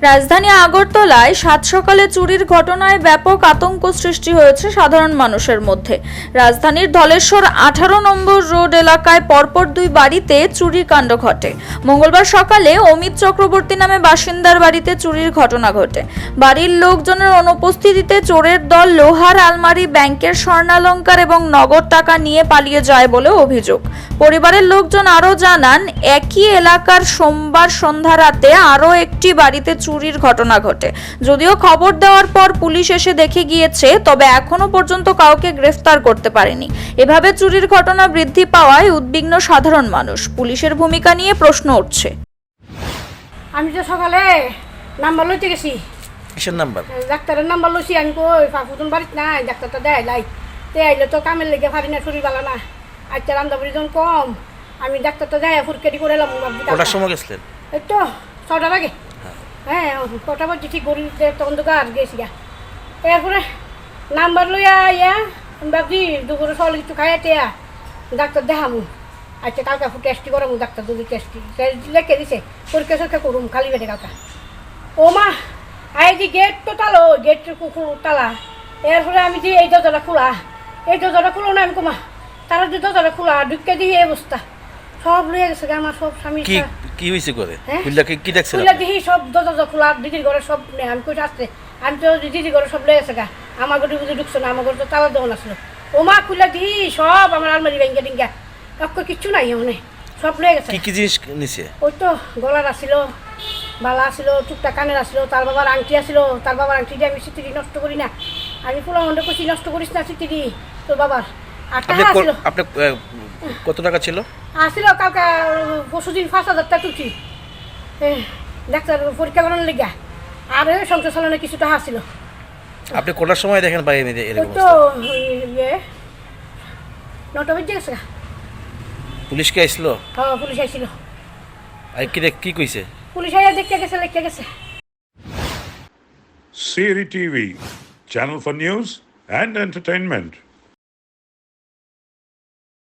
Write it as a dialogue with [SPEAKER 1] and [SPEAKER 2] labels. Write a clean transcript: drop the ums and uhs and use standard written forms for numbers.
[SPEAKER 1] রাজধানী আগরতলায় সাত সকালে চুরির ঘটনায় ব্যাপক আতঙ্ক সৃষ্টি হয়েছে সাধারণ মানুষের মধ্যে। রাজধানীর ধলেশ্বর 18 নম্বর রোড এলাকায় পরপর দুই বাড়িতে চুরির কাণ্ড ঘটে। মঙ্গলবার সকালে অমিত চক্রবর্তী নামে বাসিন্দার বাড়িতে চুরির ঘটনা ঘটে। বাড়ির লোকজনের অনুপস্থিতিতে চোরের দল লোহার আলমারি, ব্যাংকের স্বর্ণালংকার এবং নগদ টাকা নিয়ে পালিয়ে যায় বলে অভিযোগ। পরিবারের লোকজন আরও জানান, একই এলাকার সোমবার সন্ধ্যা রাতে আরও একটি বাড়িতে চুরির ঘটনা ঘটে। যদিও খবর দেওয়ার পর পুলিশ এসে দেখে গিয়েছে, তবে এখনো পর্যন্ত কাউকে গ্রেফতার করতে পারেনি। এভাবে চুরির ঘটনা বৃদ্ধি পাওয়ায় উদ্বিগ্ন সাধারণ মানুষ। পুলিশের ভূমিকা নিয়ে প্রশ্ন উঠছে।
[SPEAKER 2] আমি তো সকালে নাম্বার লইতে গেছি।
[SPEAKER 3] কিসের নাম্বার?
[SPEAKER 2] ডাক্তারের নাম্বার লইছি। আমি কই ফাফুদন বাড়িতে নাই, ডাক্তারটা দেয় লাই তে আইলে তো কামের লেগে পারি না, শরীর ভালো না। আচ্ছা রান্দাবাড়ি যখন কম, আমি ডাক্তারটা দেয় ফুরকেটি করে এলাম।
[SPEAKER 3] কটার সময় গেছিলেন?
[SPEAKER 2] এই তো 6টার আগে। হ্যাঁ, কটা বাজে ঠিক গড়ি তখন তো গাছ গেছি গা। এরপরে নাম্বার লইয়া ইয়া আমি ভাবছি দুপুরে সকালে কিছু খাইয়াতে ডাক্তার দেখামু। আচ্ছা কালকে টেস্টি করামু, ডাক্তার দুধ টেস্টি লেখে দিছে, পরীক্ষা সরক্ষা করুম খালি পেটে কালকা। ও মা আই যে গেট তো তালো, গেট তালা। এরপরে আমি যে এই দরজাটা খোলা, এই দরজাটা খুলো না। আমি কমা তারা যে দরজাটা খোলা ঢুকে দিয়ে এই অবস্থা সব লইয়া গেছে আমার সব স্বামী।
[SPEAKER 3] কি হয়েছে করে?
[SPEAKER 2] হ্যাঁ?
[SPEAKER 3] কি দেখছেন?
[SPEAKER 2] খুলে দেখি সব দরজা খোলা, দিদির ঘরে সব নেই। আমি কই আসছে, আমি তো দিদির ঘরে সব লেগেছে গা। আমার ঘরে বুঝে ঢুকছে না, আমার ঘরে তো তালা দেওয়া আসলো। ও মা খুলে দিই সব আমার আলমারি ভেঙ্গে ডিঙ্গা, অক্ষর কিচ্ছু নাই ওখানে, সব লেগে গেছে।
[SPEAKER 3] কি জিনিস নিছে?
[SPEAKER 2] ওই তো গলার আসিল, বালা আসিল, টুকটা কানের আসিল, তার বাবার আংটি আসিল। তার বাবার আংটি দিয়ে আমি স্মৃতি নষ্ট করি না। আমি পোলা মন্ডে করছি নষ্ট করিস না স্মৃতি তোর বাবার। আর টাকা আসিল।
[SPEAKER 3] আপনার কত টাকা ছিল?
[SPEAKER 2] আসিল কালকে পরশুদিন 5,000 টাকা তুলছি ডাক্তার পরীক্ষা করানোর লেগা। আর সংসার চালানো কিছু টাকা আসিল।
[SPEAKER 3] আপনি কোটার সময় দেখেন ভাই?
[SPEAKER 2] ওই তো 9টা বেজে গেছে।
[SPEAKER 3] পুলিশ কে আইছিল?
[SPEAKER 2] হ্যাঁ পুলিশ আইছিল।
[SPEAKER 3] আর কি কইছে?
[SPEAKER 2] পুলিশ আইয়া দেখতে গেছে, লিখতে গেছে।
[SPEAKER 4] Siri TV, channel for news and entertainment.